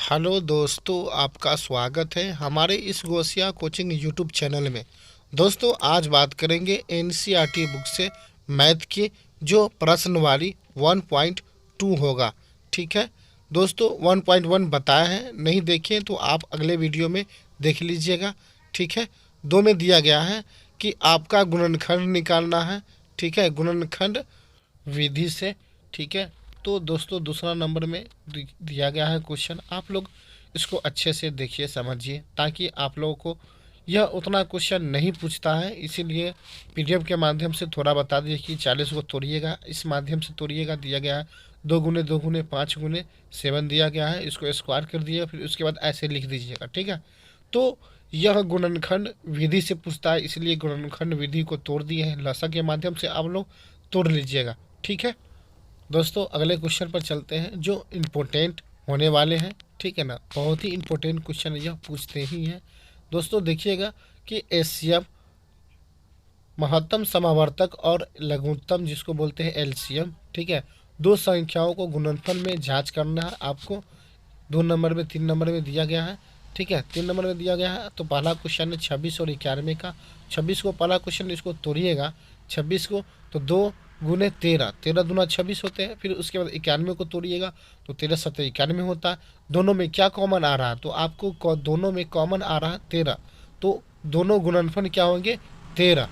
Hello दोस्तों, आपका स्वागत है हमारे इस गोसिया कोचिंग यूट्यूब चैनल में। दोस्तों, आज बात करेंगे एनसीईआरटी बुक से मैथ की जो प्रश्नवाली 1.2 होगा। ठीक है दोस्तों, 1.1 बताया है, नहीं देखें तो आप अगले वीडियो में देख लीजिएगा। ठीक है, दो में दिया गया है कि आपका गुणनखंड निकालना है। ठीक है, गुणनखंड विधि से। ठीक है, तो दोस्तों दूसरा नंबर में दिया गया है क्वेश्चन। आप लोग इसको अच्छे से देखिए, समझिए, ताकि आप लोगों को यह उतना क्वेश्चन नहीं पूछता है, इसीलिए पीडीएफ के माध्यम से थोड़ा बता दिए कि 40 को तोड़िएगा, इस माध्यम से तोड़िएगा। दिया गया है 2 गुने 5 गुने 7 दिया गया है, इसको स्क्वायर कर दिए, फिर उसके बाद ऐसे लिख दीजिएगा। ठीक है, तो यह गुणनखंड विधि से पूछता है, इसलिए गुणनखंड विधि को तोड़ दिए हैं। लसा के माध्यम से आप लोग तोड़ लीजिएगा। ठीक है दोस्तों, अगले क्वेश्चन पर चलते हैं जो इम्पोर्टेंट होने वाले हैं। ठीक है ना, बहुत ही इम्पोर्टेंट क्वेश्चन यह पूछते ही हैं। दोस्तों देखिएगा कि एचसीएफ महत्तम समावर्तक और लघुत्तम जिसको बोलते हैं एलसीएम। ठीक है, दो संख्याओं को गुणनफल में जांच करना है आपको। 2 नंबर में 3 नंबर में दिया गया है। ठीक है, 3 नंबर में दिया गया है। तो पहला क्वेश्चन है 26 और 91 का। 26 को पहला क्वेश्चन, इसको तोड़िएगा 26 को, तो 2 गुने 13, 13 दूना 26 होते हैं। फिर उसके बाद 91 को तोड़िएगा तो 13 7 91 होता है। दोनों में क्या कॉमन आ रहा है, तो आपको दोनों में कॉमन आ रहा है 13, तो दोनों गुणनफल क्या होंगे 13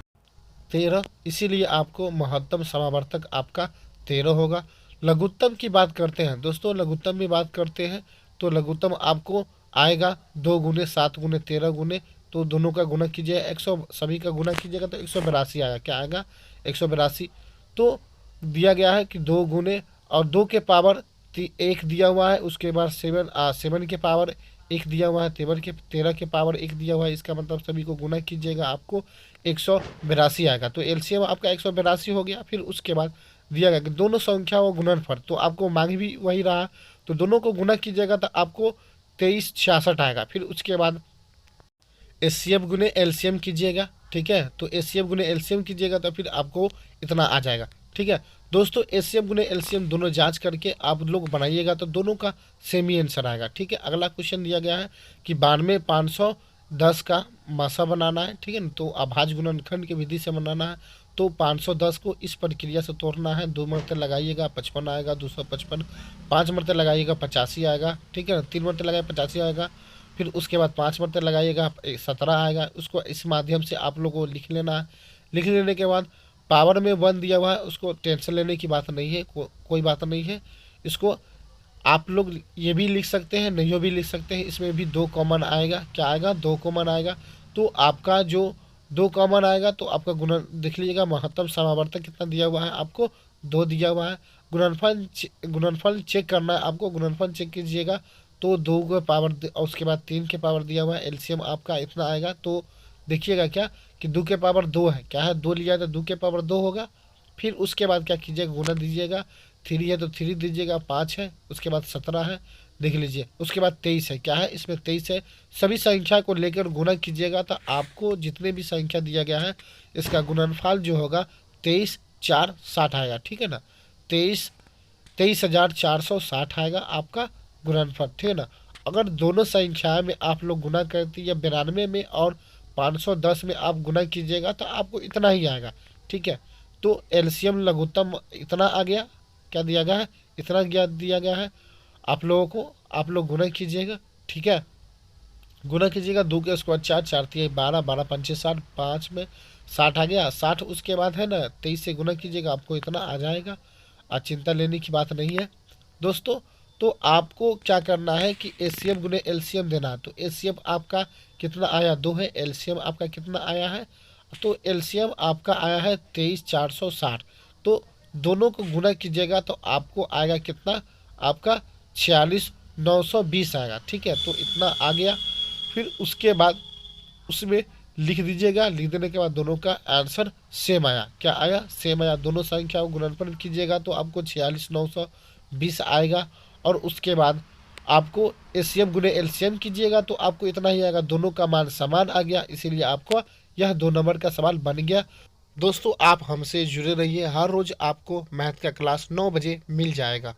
13, इसीलिए आपको महत्तम समावर्तक आपका 13 होगा। लघुत्तम की बात करते हैं दोस्तों, लघुत्तम की बात करते हैं तो लघुत्तम आपको आएगा 2 गुने 7 गुने 13 गुने, तो दोनों का गुना कीजिए 100, सभी का गुना कीजिएगा तो 182 आएगा। क्या आएगा 182। तो दिया गया है कि 2 गुने और 2 के पावर 1 दिया हुआ है, उसके बाद 7 के पावर 1 दिया हुआ है, 13 के पावर 1 दिया हुआ है। इसका मतलब सभी को गुना कीजिएगा, आपको 182 आएगा। तो एलसीएम आपका 182 हो गया। फिर उसके बाद दिया गया कि दोनों संख्याओं गुणनफल, तो आपको मांग भी वही रहा, तो दोनों को गुना कीजिएगा तो आपको 2366 आएगा। फिर उसके बाद एचसीएफ गुने एलसीएम कीजिएगा। ठीक है, तो एचसीएफ गुने एलसीएम कीजिएगा तो फिर आपको इतना आ जाएगा। ठीक है दोस्तों, एचसीएफ गुने एलसीएम दोनों जांच करके आप लोग बनाइएगा तो दोनों का सेम ही आंसर आएगा। ठीक है, अगला क्वेश्चन दिया गया है कि 92 510 का मासा बनाना है। ठीक है ना, तो अभाज्य गुणनखंड की विधि से बनाना है। तो 510 को इस प्रक्रिया से तोड़ना है। 2 मरते लगाइएगा 55 आएगा, 255। 5 मरते लगाइएगा 85 आएगा। ठीक है ना, 3 मरते लगाए 85 आएगा। फिर उसके बाद 5 मरते लगाइएगा 17 आएगा। उसको इस माध्यम से आप लोगों को लिख लेना है। लिख लेने के बाद पावर में 1 दिया हुआ है, उसको टेंशन लेने की बात नहीं है, कोई बात नहीं है। इसको आप लोग ये भी लिख सकते हैं, नहीं भी लिख सकते हैं। इसमें भी 2 कॉमन आएगा। क्या आएगा 2 कॉमन आएगा। तो आपका जो 2 कॉमन आएगा तो आपका गुणन देख लीजिएगा। महत्तम समावर्तक कितना दिया हुआ है, आपको 2 दिया हुआ है। गुणनफल चेक करना है आपको, गुणनफल चेक कीजिएगा तो 2 के पावर और उसके बाद 3 के पावर दिया हुआ है। एलसीएम आपका इतना आएगा। तो देखिएगा क्या कि 2 के पावर 2 है, क्या है 2 लिया तो 2 के पावर 2 होगा। फिर उसके बाद क्या कीजिएगा, गुना दीजिएगा। 3 है तो 3 दीजिएगा, 5 है, उसके बाद 17 है, देख लीजिए। उसके बाद 23 है, क्या है इसमें 23 है। सभी संख्या को लेकर गुना कीजिएगा तो आपको जितने भी संख्या दिया गया है इसका गुणनफल जो होगा 23 4 60 आएगा। ठीक है ना, 23,460 आएगा आपका गुणनफल। ठीक है ना, अगर दोनों संख्या में आप लोग गुना करती या 92 में और 510 में आप गुना कीजिएगा तो आपको इतना ही आएगा। ठीक है, तो एलसीएम लघुत्तम इतना आ गया। क्या दिया गया है, इतना दिया गया है आप लोगों को। आप लोग गुना कीजिएगा। ठीक है, गुना कीजिएगा 2 के स्क्वायर 4, 4 3 12, 12 5 60, 5 में 60 आ गया। 60 उसके बाद है ना 23 से गुना कीजिएगा, आपको इतना आ जाएगा। आज चिंता लेने की बात नहीं है दोस्तों। तो आपको क्या करना है कि एचसीएफ गुने एलसीएम देना है। तो एचसीएफ आपका कितना आया 2 है, एलसीएम आपका कितना आया है, तो एलसीएम आपका आया है 23,460। तो दोनों को गुना कीजिएगा तो आपको आएगा कितना, आपका 46,920 आएगा। ठीक है, तो इतना आ गया। फिर उसके बाद उसमें लिख दीजिएगा। लिख देने के बाद दोनों का आंसर सेम आया। क्या आया, सेम आया। दोनों संख्या को गुणनफल कीजिएगा तो आपको 46,920 आएगा। और उसके बाद आपको एचसीएफ गुने एलसीएम कीजिएगा तो आपको इतना ही आएगा। दोनों का मान समान आ गया, इसीलिए आपको यह 2 नंबर का सवाल बन गया। दोस्तों, आप हमसे जुड़े रहिए, हर रोज़ आपको मैथ का क्लास 9 बजे मिल जाएगा।